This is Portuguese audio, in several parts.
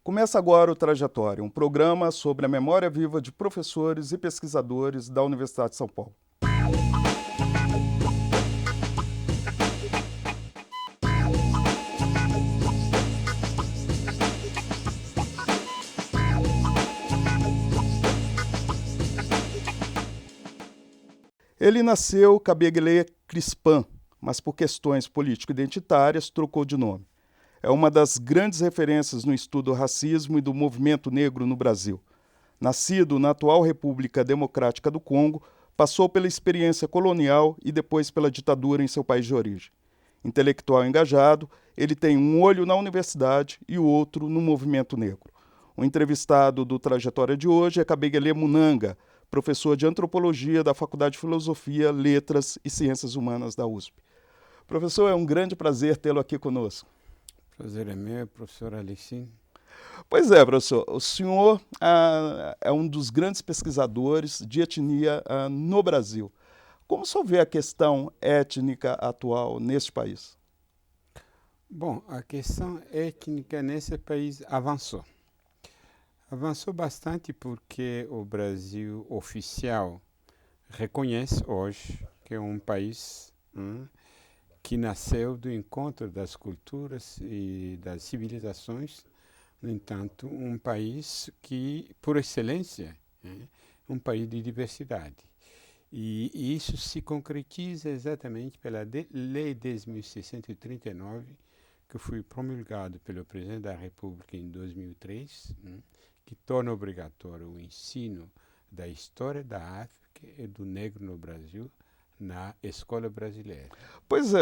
Começa agora o Trajetória, um programa sobre a memória viva de professores e pesquisadores da Universidade de São Paulo. Ele nasceu Kabengele Crispin, mas por questões político-identitárias trocou de nome. É uma das grandes referências no estudo do racismo e do movimento negro no Brasil. Nascido na atual República Democrática do Congo, passou pela experiência colonial e depois pela ditadura em seu país de origem. Intelectual engajado, ele tem um olho na universidade e o outro no movimento negro. O entrevistado do Trajetória de hoje é Kabengele Munanga, professor de Antropologia da Faculdade de Filosofia, Letras e Ciências Humanas da USP. Professor, é um grande prazer tê-lo aqui conosco. Prazer é meu, professor Alexim. Pois é, professor, o senhor é um dos grandes pesquisadores de etnia no Brasil. Como o senhor vê a questão étnica atual neste país? Bom, a questão étnica nesse país avançou. Avançou bastante porque o Brasil oficial reconhece hoje que é um país que nasceu do encontro das culturas e das civilizações. No entanto, um país que, por excelência, é um país de diversidade. E isso se concretiza exatamente pela Lei 10.639, que foi promulgada pelo Presidente da República em 2003, que torna obrigatório o ensino da história da África e do negro no Brasil na escola brasileira. Pois é,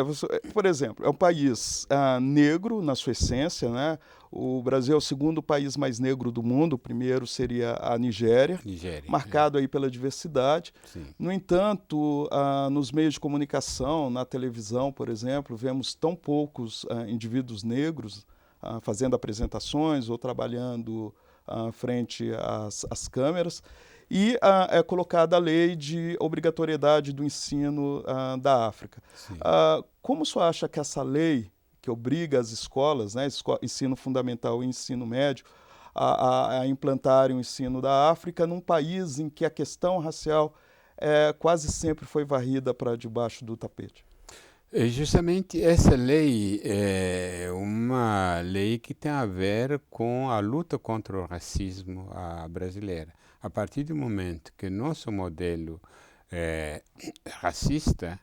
por exemplo, é um país negro na sua essência, né? O Brasil é o segundo país mais negro do mundo, o primeiro seria a Nigéria, marcado aí pela diversidade. Sim. No entanto, nos meios de comunicação, na televisão, por exemplo, vemos tão poucos indivíduos negros fazendo apresentações ou trabalhando frente às câmeras. E é colocada a lei de obrigatoriedade do ensino da África. Como o senhor acha que essa lei, que obriga as escolas, né, ensino fundamental e ensino médio, a implantarem o ensino da África num país em que a questão racial quase sempre foi varrida para debaixo do tapete? Justamente essa lei é uma lei que tem a ver com a luta contra o racismo brasileiro. A partir do momento que nosso modelo racista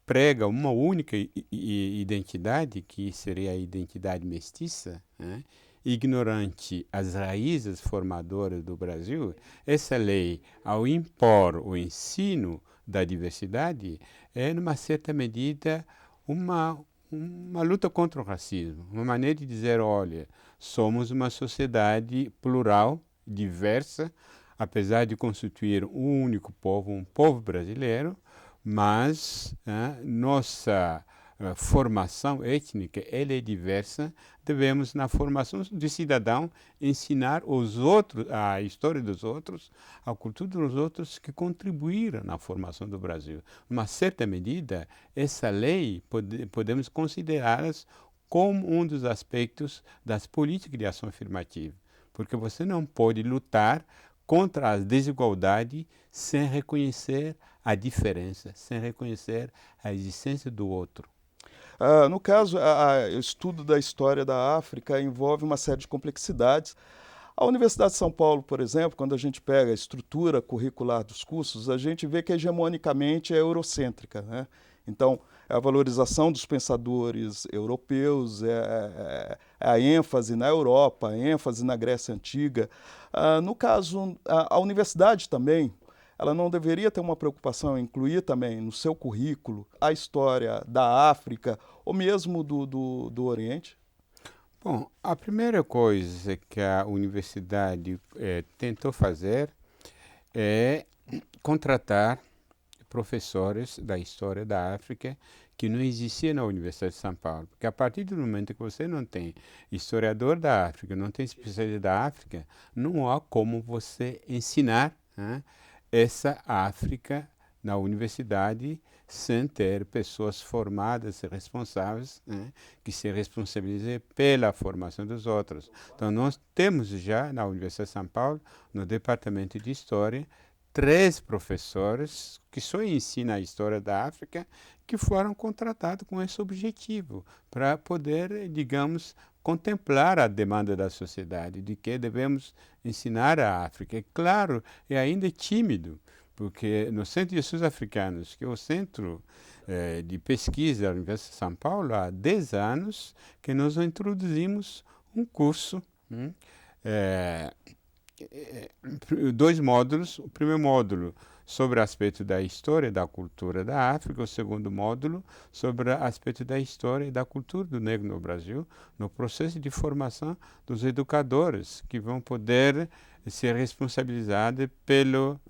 prega uma única identidade, que seria a identidade mestiça, né, ignorante as raízes formadoras do Brasil, essa lei, ao impor o ensino da diversidade, é, numa certa medida, uma luta contra o racismo, uma maneira de dizer, olha, somos uma sociedade plural, diversa, apesar de constituir um único povo, um povo brasileiro, mas nossa formação étnica ela é diversa. Devemos, na formação do cidadão, ensinar os outros, a história dos outros, a cultura dos outros que contribuíram na formação do Brasil. Numa certa medida, essa lei podemos considerá-las como um dos aspectos das políticas de ação afirmativa, porque você não pode lutar contra a desigualdade sem reconhecer a diferença, sem reconhecer a existência do outro. No caso, o estudo da história da África envolve uma série de complexidades. A Universidade de São Paulo, por exemplo, quando a gente pega a estrutura curricular dos cursos, a gente vê que hegemonicamente é eurocêntrica, né? Então, é a valorização dos pensadores europeus, a ênfase na Europa, a ênfase na Grécia Antiga. No caso, a universidade também, ela não deveria ter uma preocupação em incluir também no seu currículo a história da África ou mesmo do Oriente? Bom, a primeira coisa que a universidade tentou fazer é contratar professores da história da África que não existia na Universidade de São Paulo. Porque a partir do momento que você não tem historiador da África, não tem especialista da África, não há como você ensinar essa África na universidade sem ter pessoas formadas e responsáveis, né, que se responsabilizem pela formação dos outros. Então, nós temos já na Universidade de São Paulo, no Departamento de História, 3 professores que só ensinam a história da África, que foram contratados com esse objetivo, para poder, digamos, contemplar a demanda da sociedade, de que devemos ensinar a África. É claro, é ainda tímido, porque no Centro de Estudos Africanos, que é o centro de pesquisa da Universidade de São Paulo, há 10 anos que nós introduzimos um curso, 2 módulos. O primeiro módulo sobre o aspecto da história e da cultura da África, o segundo módulo sobre o aspecto da história e da cultura do negro no Brasil, no processo de formação dos educadores, que vão poder ser responsabilizados pelo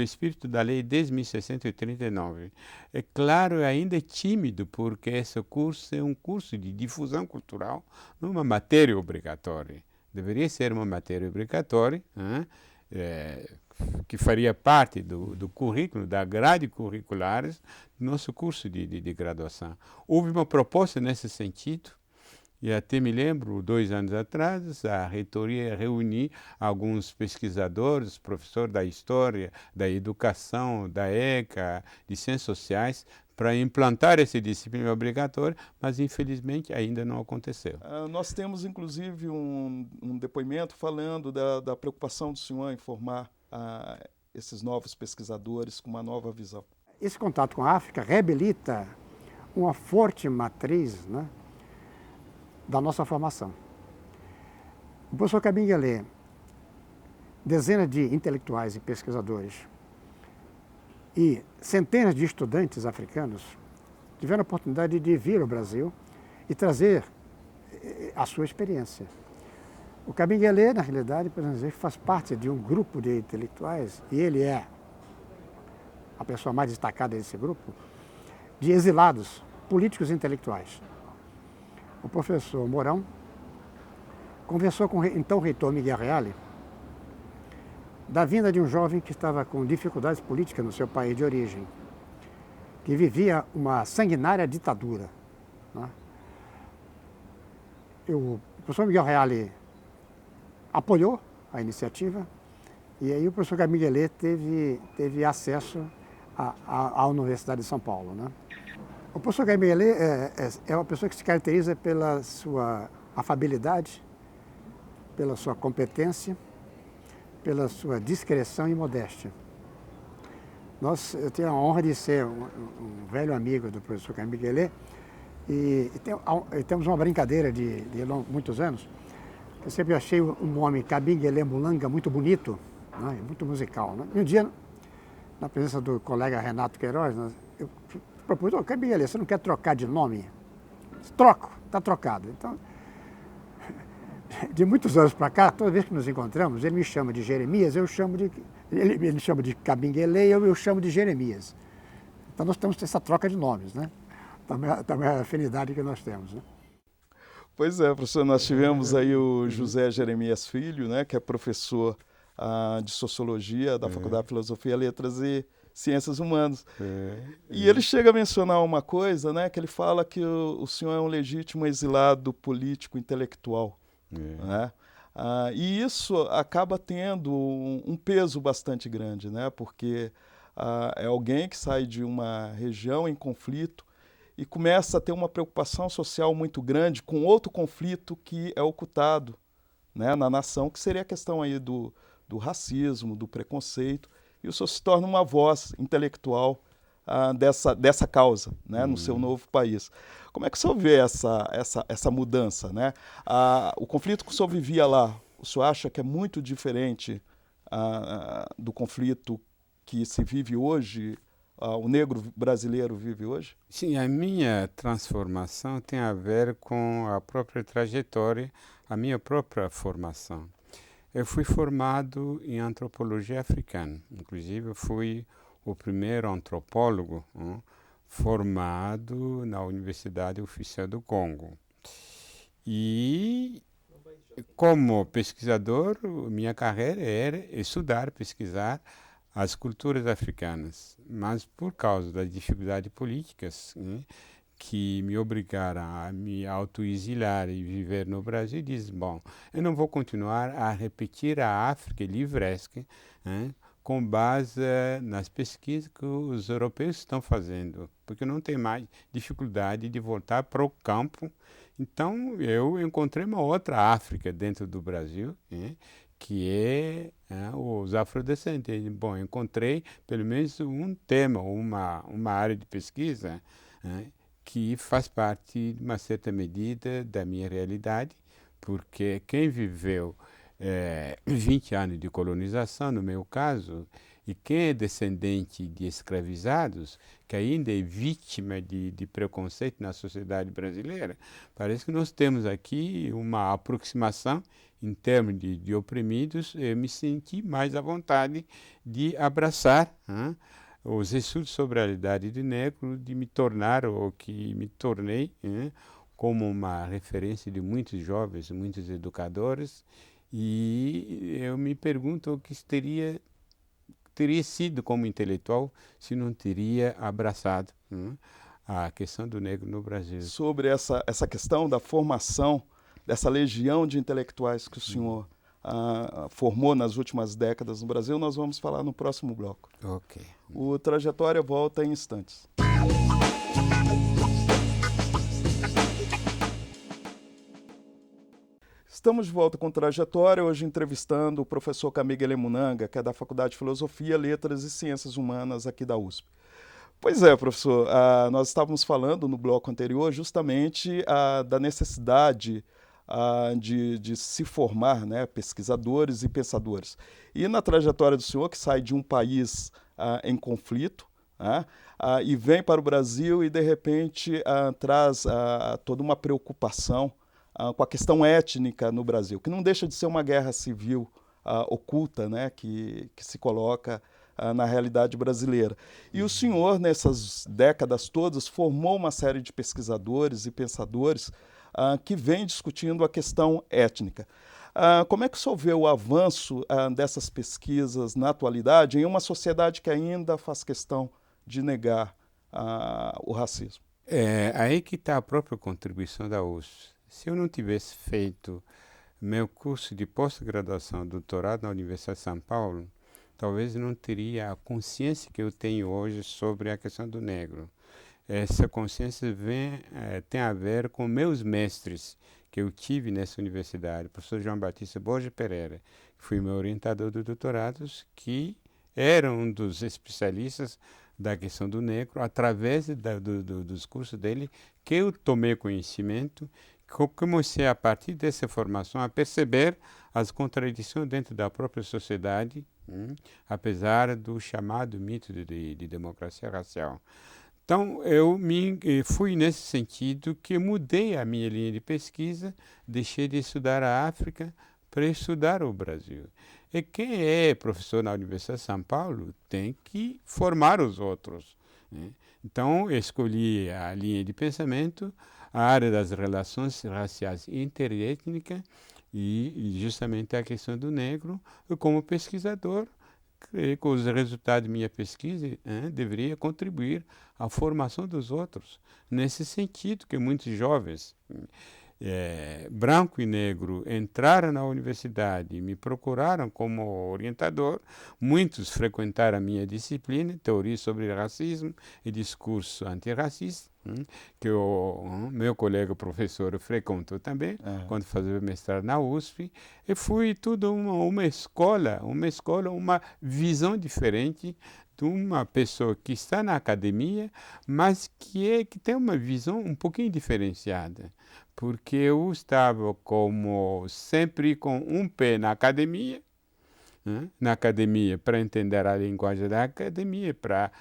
espírito da lei 10.639. É claro, ainda é tímido, porque esse curso é um curso de difusão cultural, não uma matéria obrigatória. Deveria ser uma matéria obrigatória, que faria parte do currículo, da grade curricular do nosso curso de graduação. Houve uma proposta nesse sentido, e até me lembro, 2 anos atrás, a reitoria reuniu alguns pesquisadores, professores da história, da educação, da ECA, de ciências sociais, para implantar essa disciplina obrigatória, mas infelizmente ainda não aconteceu. Nós temos inclusive um depoimento falando da preocupação do senhor em formar esses novos pesquisadores com uma nova visão. Esse contato com a África reabilita uma forte matriz, né, da nossa formação. O professor Kabengele, dezenas de intelectuais e pesquisadores e centenas de estudantes africanos tiveram a oportunidade de vir ao Brasil e trazer a sua experiência. O Kabengele, na realidade, por exemplo, faz parte de um grupo de intelectuais, e ele é a pessoa mais destacada desse grupo, de exilados políticos e intelectuais. O professor Mourão conversou com o então reitor Miguel Reale da vinda de um jovem que estava com dificuldades políticas no seu país de origem, que vivia uma sanguinária ditadura, né? O professor Miguel Reale apoiou a iniciativa, e aí o professor Kabengele teve acesso à Universidade de São Paulo, né? O professor Kabengele é uma pessoa que se caracteriza pela sua afabilidade, pela sua competência, pela sua discrição e modéstia. Eu tenho a honra de ser um velho amigo do professor Kabengele, e temos uma brincadeira de muitos anos. Eu sempre achei um homem, Kabengele Mulanga, muito bonito, né, muito musical, né? E um dia, na presença do colega Renato Queiroz, eu propus: Kabengele, você não quer trocar de nome? Troco, está trocado. Então, de muitos anos para cá, toda vez que nos encontramos, ele me chama de Jeremias, ele me chama de Kabengele e eu chamo de Jeremias. Então nós temos essa troca de nomes, né? Também a afinidade que nós temos, né? Pois é, professor, nós tivemos aí o José Jeremias Filho, né, que é professor de Sociologia da Faculdade de Filosofia, Letras e Ciências Humanas. E ele chega a mencionar uma coisa, né, que ele fala que o senhor é um legítimo exilado político intelectual. Né? E isso acaba tendo um peso bastante grande, né, porque é alguém que sai de uma região em conflito e começa a ter uma preocupação social muito grande com outro conflito que é ocultado, né, na nação, que seria a questão aí do racismo, do preconceito, e o senhor se torna uma voz intelectual dessa causa, né, no seu novo país. Como é que o senhor vê essa mudança, né? O conflito que o senhor vivia lá, o senhor acha que é muito diferente do conflito que se vive hoje, o negro brasileiro vive hoje? Sim, a minha transformação tem a ver com a própria trajetória, a minha própria formação. Eu fui formado em antropologia africana, inclusive eu fui o primeiro antropólogo formado na Universidade Oficial do Congo. E, como pesquisador, minha carreira era estudar, pesquisar as culturas africanas, mas por causa das dificuldades políticas, né, que me obrigaram a me autoexilar e viver no Brasil, diz, bom, eu não vou continuar a repetir a África livresca, né, com base nas pesquisas que os europeus estão fazendo, porque não tem mais dificuldade de voltar para o campo. Então, eu encontrei uma outra África dentro do Brasil, né, que é os afrodescendentes. Bom, encontrei pelo menos um tema, uma área de pesquisa, né, que faz parte, de uma certa medida, da minha realidade, porque quem viveu 20 anos de colonização, no meu caso, e quem é descendente de escravizados, que ainda é vítima de preconceito na sociedade brasileira, parece que nós temos aqui uma aproximação em termos de oprimidos. Eu me senti mais à vontade de abraçar os estudos sobre a realidade do negro, de me tornar, ou que me tornei, como uma referência de muitos jovens, muitos educadores, e eu me pergunto o que teria sido como intelectual se não teria abraçado a questão do negro no Brasil. Sobre essa questão da formação dessa legião de intelectuais que o senhor formou nas últimas décadas no Brasil, nós vamos falar no próximo bloco. Ok. O Trajetória volta em instantes. Estamos de volta com Trajetória, hoje entrevistando o professor Kamegele Munanga, que é da Faculdade de Filosofia, Letras e Ciências Humanas aqui da USP. Pois é, professor, nós estávamos falando no bloco anterior justamente da necessidade de se formar, né, pesquisadores e pensadores. E na trajetória do senhor, que sai de um país em conflito, e vem para o Brasil e, de repente, traz toda uma preocupação com a questão étnica no Brasil, que não deixa de ser uma guerra civil oculta, né, que se coloca na realidade brasileira. E o senhor, nessas décadas todas, formou uma série de pesquisadores e pensadores que vêm discutindo a questão étnica. Como é que o senhor vê o avanço dessas pesquisas na atualidade em uma sociedade que ainda faz questão de negar o racismo? Aí que está a própria contribuição da USP. Se eu não tivesse feito meu curso de pós-graduação, doutorado na Universidade de São Paulo, talvez não teria a consciência que eu tenho hoje sobre a questão do negro. Essa consciência tem a ver com meus mestres que eu tive nessa universidade, o professor João Batista Borges Pereira, que foi meu orientador de doutorados, que era um dos especialistas da questão do negro, através dos cursos dele, que eu tomei conhecimento, comecei a partir dessa formação a perceber as contradições dentro da própria sociedade, apesar do chamado mito de democracia racial. Então, eu fui nesse sentido que mudei a minha linha de pesquisa, deixei de estudar a África para estudar o Brasil. E quem é professor na Universidade de São Paulo tem que formar os outros, né? Então, eu escolhi a linha de pensamento, a área das relações raciais interétnicas e justamente a questão do negro. Eu, como pesquisador, creio que os resultados da minha pesquisa deveriam contribuir à formação dos outros. Nesse sentido que muitos jovens, branco e negro, entraram na universidade e me procuraram como orientador. Muitos frequentaram a minha disciplina, Teoria sobre Racismo e Discurso Antirracista, que o meu colega professor frequentou também, quando fazia mestrado na USP, e foi tudo uma escola, uma visão diferente de uma pessoa que está na academia, mas que tem uma visão um pouquinho diferenciada, porque eu estava como sempre com um pé na academia, para entender a linguagem da academia, para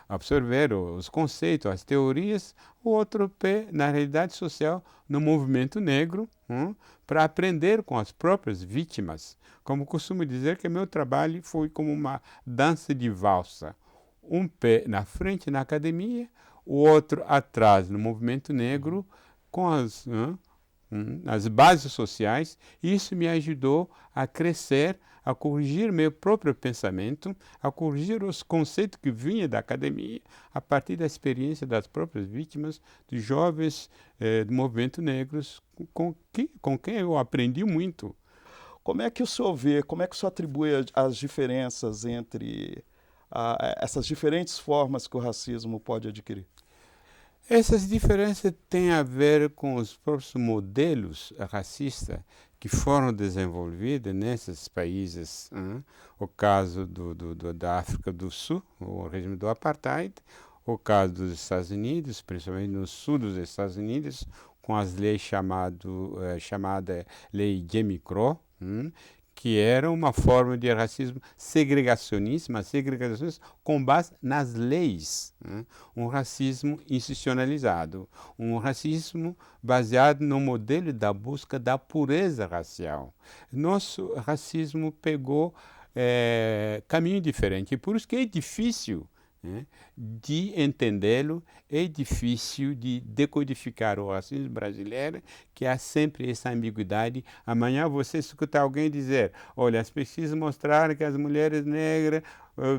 absorver os conceitos, as teorias, o outro pé na realidade social, no movimento negro, para aprender com as próprias vítimas. Como costumo dizer, que meu trabalho foi como uma dança de valsa. Um pé na frente na academia, o outro atrás no movimento negro, com as bases sociais. Isso me ajudou a crescer a corrigir meu próprio pensamento, a corrigir os conceitos que vinham da academia, a partir da experiência das próprias vítimas, de jovens do movimento negros, com quem eu aprendi muito. Como é que o senhor vê, como é que o senhor atribui as diferenças entre essas diferentes formas que o racismo pode adquirir? Essas diferenças têm a ver com os próprios modelos racistas que foram desenvolvidos nesses países. O caso da África do Sul, o regime do Apartheid, o caso dos Estados Unidos, principalmente no sul dos Estados Unidos, com as leis chamada Lei Jim Crow, que era uma forma de racismo segregacionista, mas segregacionista com base nas leis. Um racismo institucionalizado, um racismo baseado no modelo da busca da pureza racial. Nosso racismo pegou caminho diferente, e por isso que é difícil de entendê-lo, é difícil de decodificar o racismo brasileiro, que há sempre essa ambiguidade. Amanhã você escuta alguém dizer, olha, as pesquisas mostraram que as mulheres negras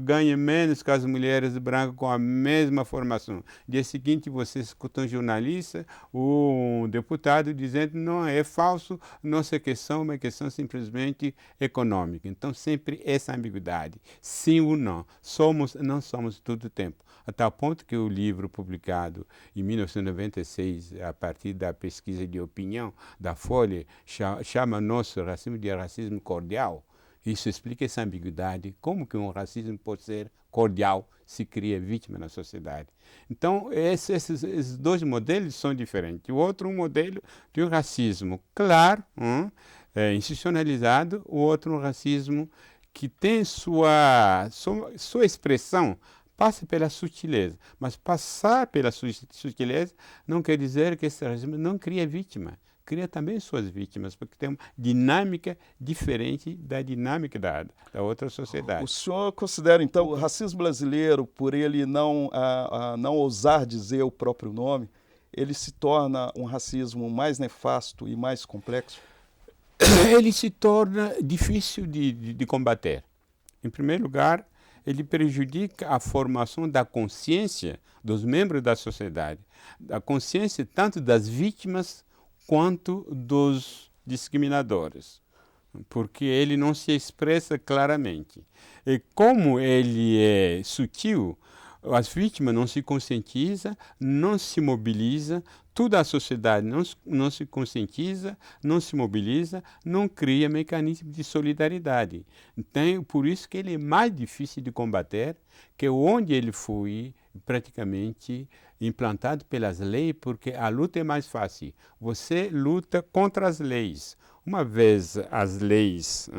ganham menos que as mulheres brancas com a mesma formação. Dia seguinte você escuta um jornalista, um deputado dizendo, não, é falso, nossa questão é uma questão simplesmente econômica. Então sempre essa ambiguidade, sim ou não, não somos todo o tempo. A tal ponto que o livro publicado em 1996, a partir da pesquisa de opinião da Folha, chama nosso racismo de racismo cordial. Isso explica essa ambiguidade, como que um racismo pode ser cordial se cria vítima na sociedade. Então, esses dois modelos são diferentes. O outro um modelo de um racismo claro, institucionalizado, o outro um racismo que tem sua expressão, passa pela sutileza. Mas passar pela sutileza não quer dizer que esse racismo não cria vítima. Cria também suas vítimas, porque tem uma dinâmica diferente da dinâmica da outra sociedade. O senhor considera, então, o racismo brasileiro, por ele não ousar dizer o próprio nome, ele se torna um racismo mais nefasto e mais complexo? Ele se torna difícil de combater. Em primeiro lugar, ele prejudica a formação da consciência dos membros da sociedade, da consciência tanto das vítimas quanto dos discriminadores, porque ele não se expressa claramente. E como ele é sutil, as vítimas não se conscientizam, não se mobilizam, toda a sociedade não se conscientiza, não se mobiliza, não cria mecanismo de solidariedade. Então, por isso que ele é mais difícil de combater, que onde ele foi praticamente implantado pelas leis, porque a luta é mais fácil. Você luta contra as leis. Uma vez as leis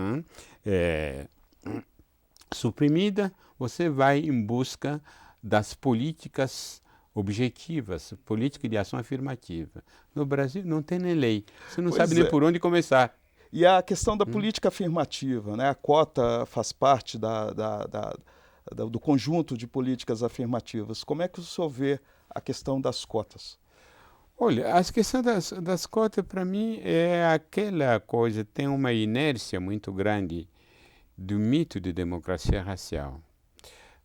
suprimidas, você vai em busca das políticas objetivas, política de ação afirmativa. No Brasil não tem nem lei, você não sabe nem por onde começar. E a questão da política afirmativa, né? A cota faz parte do conjunto de políticas afirmativas. Como é que o senhor vê a questão das cotas? Olha, a questão das cotas, para mim, é aquela coisa, tem uma inércia muito grande do mito de democracia racial.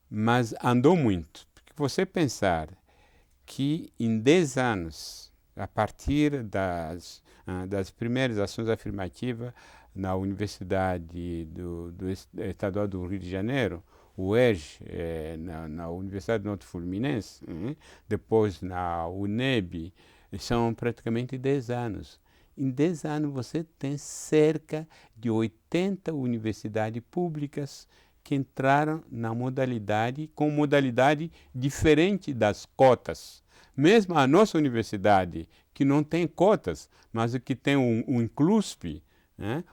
Mas andou muito. Porque você pensar que em 10 anos, a partir das primeiras ações afirmativas na Universidade Estadual do Rio de Janeiro, o UERJ, na Universidade Norte Fluminense, depois na UNEB, são praticamente 10 anos. Em 10 anos você tem cerca de 80 universidades públicas que entraram na modalidade, com modalidade diferente das cotas. Mesmo a nossa universidade, que não tem cotas, mas que tem um CLUSP,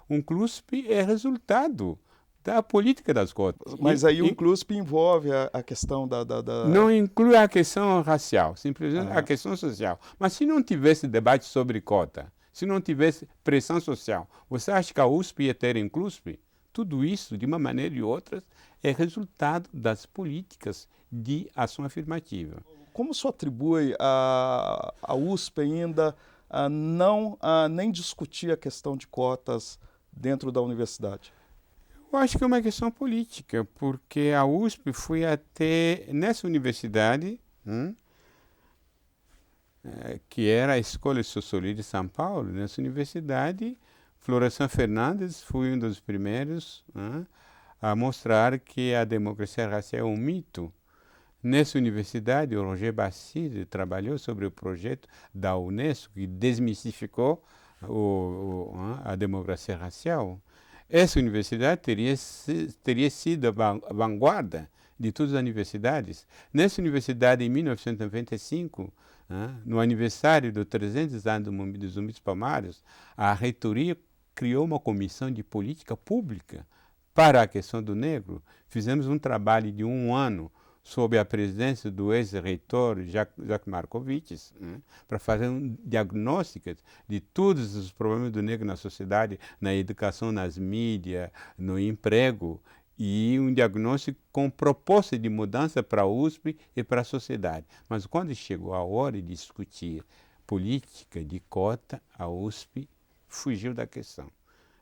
um CLUSP é resultado da política das cotas. Mas aí o CLUSP envolve a questão Não inclui a questão racial, simplesmente a questão social. Mas se não tivesse debate sobre cota, se não tivesse pressão social, você acha que a USP ia ter em CLUSP? Tudo isso, de uma maneira ou de outra, é resultado das políticas de ação afirmativa. Como o senhor atribui a USP ainda a nem discutir a questão de cotas dentro da universidade? Eu acho que é uma questão política, porque a USP foi até, nessa universidade, que era a Escola de Sociologia de São Paulo, nessa universidade, Florestan Fernandes foi um dos primeiros a mostrar que a democracia racial é um mito. Nessa universidade, o Roger Bastide trabalhou sobre o projeto da Unesco, que desmistificou a democracia racial. Essa universidade teria sido a vanguarda de todas as universidades. Nessa universidade, em 1995, no aniversário dos 300 anos do Zumbi dos Palmares, a reitoria criou uma comissão de política pública para a questão do negro. Fizemos um trabalho de 1 ano sob a presidência do ex-reitor Jacques Markovits, para fazer um diagnóstico de todos os problemas do negro na sociedade, na educação, nas mídias, no emprego, e um diagnóstico com proposta de mudança para a USP e para a sociedade. Mas quando chegou a hora de discutir política de cota, a USP fugiu da questão.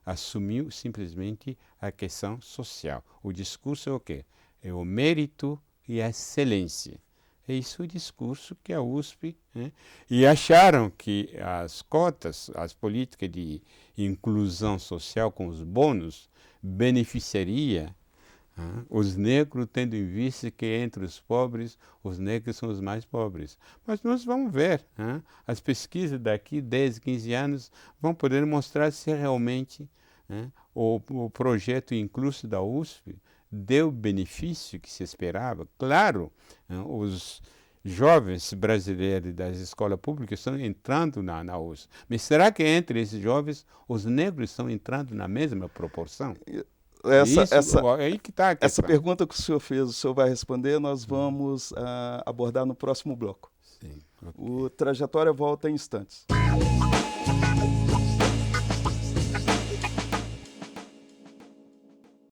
Assumiu simplesmente a questão social. O discurso é o quê? É o mérito e a excelência. É isso o discurso que a USP... E acharam que as cotas, as políticas de inclusão social com os bônus, beneficiaria os negros, tendo em vista que entre os pobres, os negros são os mais pobres. Mas nós vamos ver. As pesquisas daqui 10, 15 anos vão poder mostrar se realmente o projeto incluso da USP deu o benefício que se esperava. Claro, os jovens brasileiros das escolas públicas estão entrando na USP. Mas será que entre esses jovens os negros estão entrando na mesma proporção? É aí que está a questão. Essa pergunta que o senhor fez, o senhor vai responder, nós vamos abordar no próximo bloco. Sim, okay. O Trajetória volta em instantes.